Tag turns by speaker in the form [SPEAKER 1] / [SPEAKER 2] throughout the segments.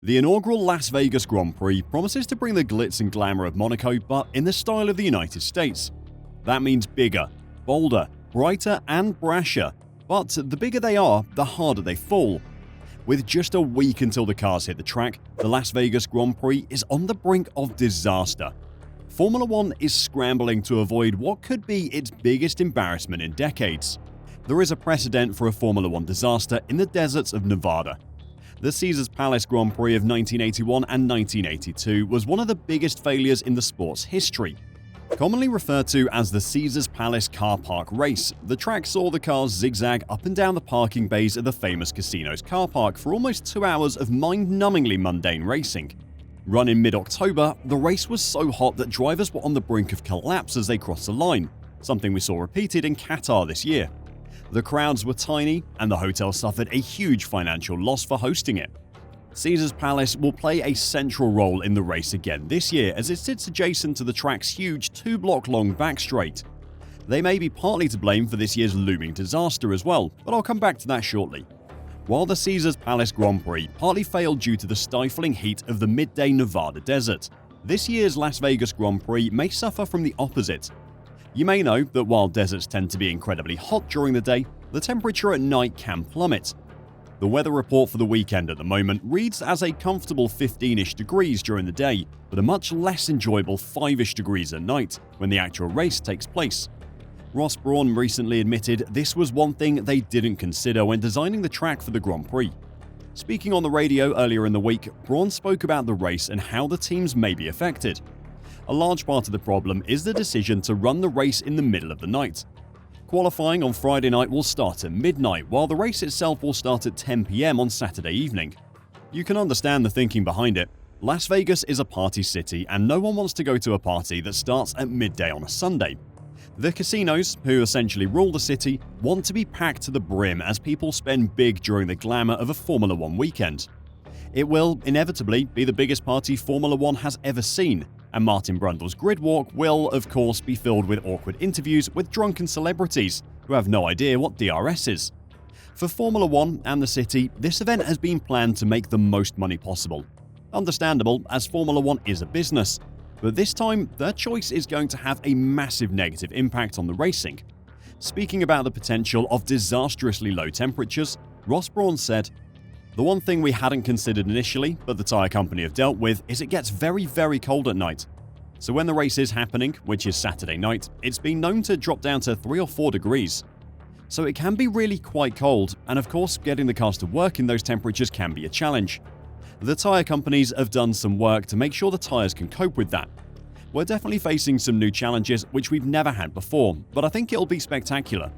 [SPEAKER 1] The inaugural Las Vegas Grand Prix promises to bring the glitz and glamour of Monaco, but in the style of the United States. That means bigger, bolder, brighter, and brasher. But the bigger they are, the harder they fall. With just a week until the cars hit the track, the Las Vegas Grand Prix is on the brink of disaster. Formula One is scrambling to avoid what could be its biggest embarrassment in decades. There is a precedent for a Formula One disaster in the deserts of Nevada. The Caesars Palace Grand Prix of 1981 and 1982 was one of the biggest failures in the sport's history. Commonly referred to as the Caesars Palace car park race, the track saw the cars zigzag up and down the parking bays of the famous casino's car park for almost 2 hours of mind-numbingly mundane racing. Run in mid-October, the race was so hot that drivers were on the brink of collapse as they crossed the line, something we saw repeated in Qatar this year. The crowds were tiny, and the hotel suffered a huge financial loss for hosting it. Caesars Palace will play a central role in the race again this year as it sits adjacent to the track's huge 2-block-long backstraight. They may be partly to blame for this year's looming disaster as well, but I'll come back to that shortly. While the Caesars Palace Grand Prix partly failed due to the stifling heat of the midday Nevada desert, this year's Las Vegas Grand Prix may suffer from the opposite. You may know that while deserts tend to be incredibly hot during the day, the temperature at night can plummet. The weather report for the weekend at the moment reads as a comfortable 15-ish degrees during the day, but a much less enjoyable 5-ish degrees at night when the actual race takes place. Ross Brawn recently admitted this was one thing they didn't consider when designing the track for the Grand Prix. Speaking on the radio earlier in the week, Brawn spoke about the race and how the teams may be affected. A large part of the problem is the decision to run the race in the middle of the night. Qualifying on Friday night will start at midnight, while the race itself will start at 10 p.m. on Saturday evening. You can understand the thinking behind it. Las Vegas is a party city, and no one wants to go to a party that starts at midday on a Sunday. The casinos, who essentially rule the city, want to be packed to the brim as people spend big during the glamour of a Formula One weekend. It will, inevitably, be the biggest party Formula One has ever seen, and Martin Brundle's grid walk will, of course, be filled with awkward interviews with drunken celebrities who have no idea what DRS is. For Formula One and the city, this event has been planned to make the most money possible. Understandable, as Formula One is a business, but this time their choice is going to have a massive negative impact on the racing. Speaking about the potential of disastrously low temperatures, Ross Brawn said, "The one thing we hadn't considered initially, but the tyre company have dealt with, is it gets very, very cold at night. So when the race is happening, which is Saturday night, it's been known to drop down to 3 or 4 degrees. So it can be really quite cold, and of course getting the cars to work in those temperatures can be a challenge. The tyre companies have done some work to make sure the tyres can cope with that. We're definitely facing some new challenges which we've never had before, but I think it'll be spectacular.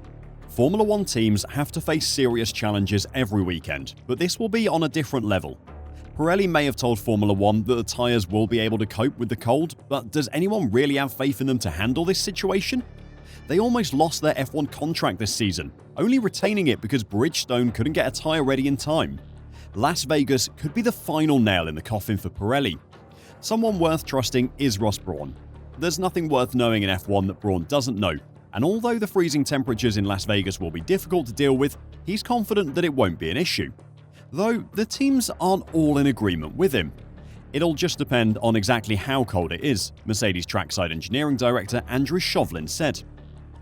[SPEAKER 1] Formula One teams have to face serious challenges every weekend, but this will be on a different level. Pirelli may have told Formula One that the tyres will be able to cope with the cold, but does anyone really have faith in them to handle this situation? They almost lost their F1 contract this season, only retaining it because Bridgestone couldn't get a tyre ready in time. Las Vegas could be the final nail in the coffin for Pirelli. Someone worth trusting is Ross Brawn. There's nothing worth knowing in F1 that Brawn doesn't know. And although the freezing temperatures in Las Vegas will be difficult to deal with, he's confident that it won't be an issue. Though the teams aren't all in agreement with him. It'll just depend on exactly how cold it is, Mercedes trackside engineering director Andrew Shovlin said.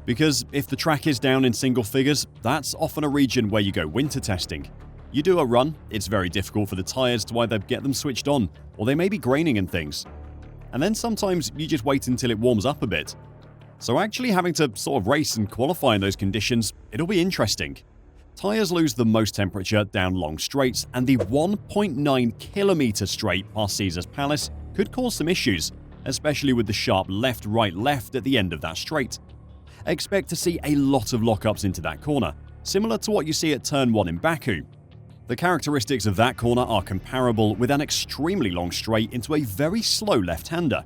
[SPEAKER 1] Because if the track is down in single figures, that's often a region where you go winter testing. You do a run, it's very difficult for the tyres to either get them switched on, or they may be graining and things. And then sometimes you just wait until it warms up a bit. So actually having to sort of race and qualify in those conditions, it'll be interesting. Tyres lose the most temperature down long straights, and the 1.9 kilometer straight past Caesars Palace could cause some issues, especially with the sharp left-right-left at the end of that straight. Expect to see a lot of lockups into that corner, similar to what you see at Turn 1 in Baku. The characteristics of that corner are comparable with an extremely long straight into a very slow left-hander.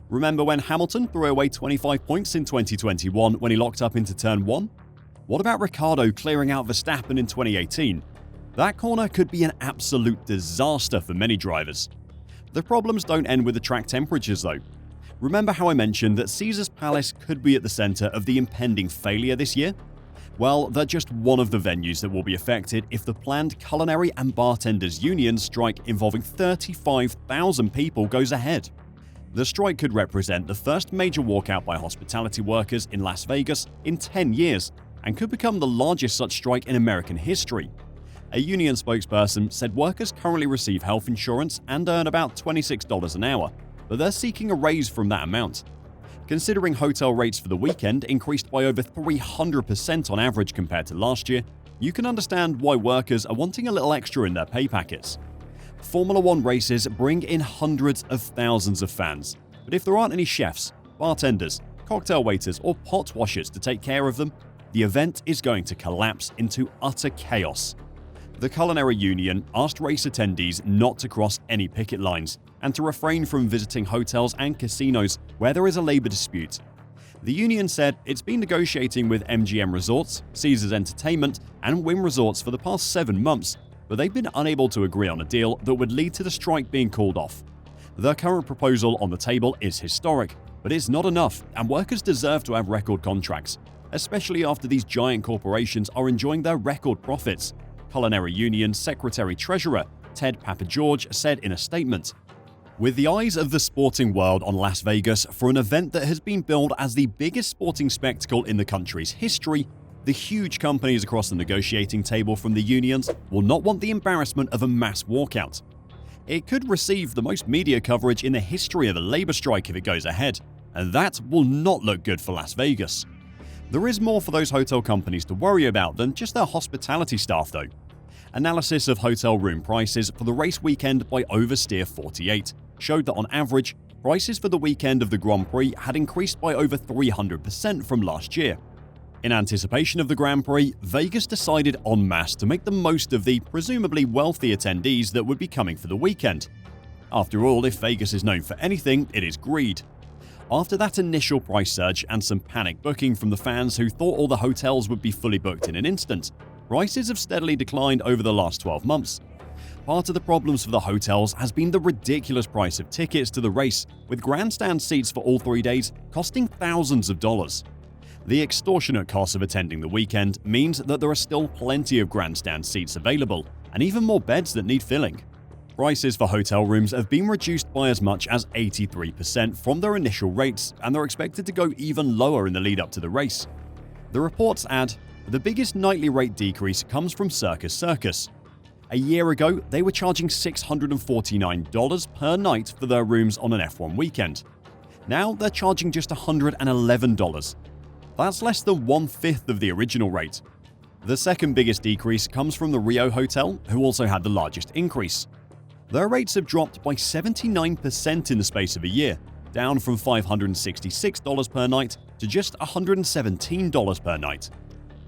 [SPEAKER 1] Remember when Hamilton threw away 25 points in 2021 when he locked up into Turn 1? What about Ricciardo clearing out Verstappen in 2018? That corner could be an absolute disaster for many drivers. The problems don't end with the track temperatures though. Remember how I mentioned that Caesars Palace could be at the center of the impending failure this year? Well, they're just one of the venues that will be affected if the planned culinary and bartenders union strike involving 35,000 people goes ahead. The strike could represent the first major walkout by hospitality workers in Las Vegas in 10 years and could become the largest such strike in American history. A union spokesperson said workers currently receive health insurance and earn about $26 an hour, but they're seeking a raise from that amount. Considering hotel rates for the weekend increased by over 300% on average compared to last year, you can understand why workers are wanting a little extra in their pay packets. Formula One races bring in hundreds of thousands of fans, but if there aren't any chefs, bartenders, cocktail waiters, or pot washers to take care of them, the event is going to collapse into utter chaos. The Culinary Union asked race attendees not to cross any picket lines and to refrain from visiting hotels and casinos where there is a labor dispute. The union said it's been negotiating with MGM Resorts, Caesars Entertainment, and Wynn Resorts for the past 7 months, but they've been unable to agree on a deal that would lead to the strike being called off. The current proposal on the table is historic, but it's not enough, and workers deserve to have record contracts, especially after these giant corporations are enjoying their record profits, Culinary Union Secretary-Treasurer Ted Papageorge said in a statement. With the eyes of the sporting world on Las Vegas for an event that has been billed as the biggest sporting spectacle in the country's history, the huge companies across the negotiating table from the unions will not want the embarrassment of a mass walkout. It could receive the most media coverage in the history of a labor strike if it goes ahead, and that will not look good for Las Vegas. There is more for those hotel companies to worry about than just their hospitality staff, though. Analysis of hotel room prices for the race weekend by Oversteer 48 showed that on average, prices for the weekend of the Grand Prix had increased by over 300% from last year. In anticipation of the Grand Prix, Vegas decided en masse to make the most of the presumably wealthy attendees that would be coming for the weekend. After all, if Vegas is known for anything, it is greed. After that initial price surge and some panic booking from the fans who thought all the hotels would be fully booked in an instant, prices have steadily declined over the last 12 months. Part of the problems for the hotels has been the ridiculous price of tickets to the race, with grandstand seats for all 3 days costing thousands of dollars. The extortionate cost of attending the weekend means that there are still plenty of grandstand seats available, and even more beds that need filling. Prices for hotel rooms have been reduced by as much as 83% from their initial rates, and they're expected to go even lower in the lead up to the race. The reports add, the biggest nightly rate decrease comes from Circus Circus. A year ago, they were charging $649 per night for their rooms on an F1 weekend. Now they're charging just $111. That's less than 1/5 of the original rate. The second biggest decrease comes from the Rio Hotel, who also had the largest increase. Their rates have dropped by 79% in the space of a year, down from $566 per night to just $117 per night.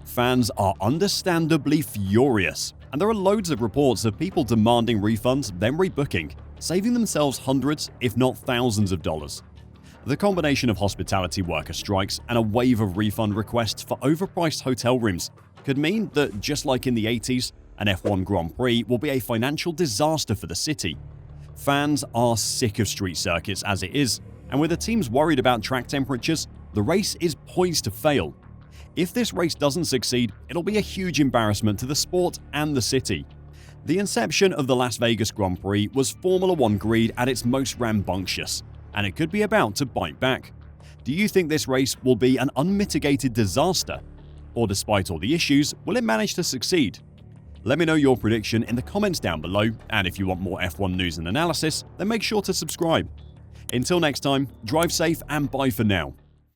[SPEAKER 1] Fans are understandably furious, and there are loads of reports of people demanding refunds then rebooking, saving themselves hundreds, if not thousands of dollars. The combination of hospitality worker strikes and a wave of refund requests for overpriced hotel rooms could mean that, just like in the 80s, an F1 Grand Prix will be a financial disaster for the city. Fans are sick of street circuits as it is, and with the teams worried about track temperatures, the race is poised to fail. If this race doesn't succeed, it'll be a huge embarrassment to the sport and the city. The inception of the Las Vegas Grand Prix was Formula One greed at its most rambunctious, and it could be about to bite back. Do you think this race will be an unmitigated disaster? Or despite all the issues, will it manage to succeed? Let me know your prediction in the comments down below, and if you want more F1 news and analysis, then make sure to subscribe. Until next time, drive safe and bye for now.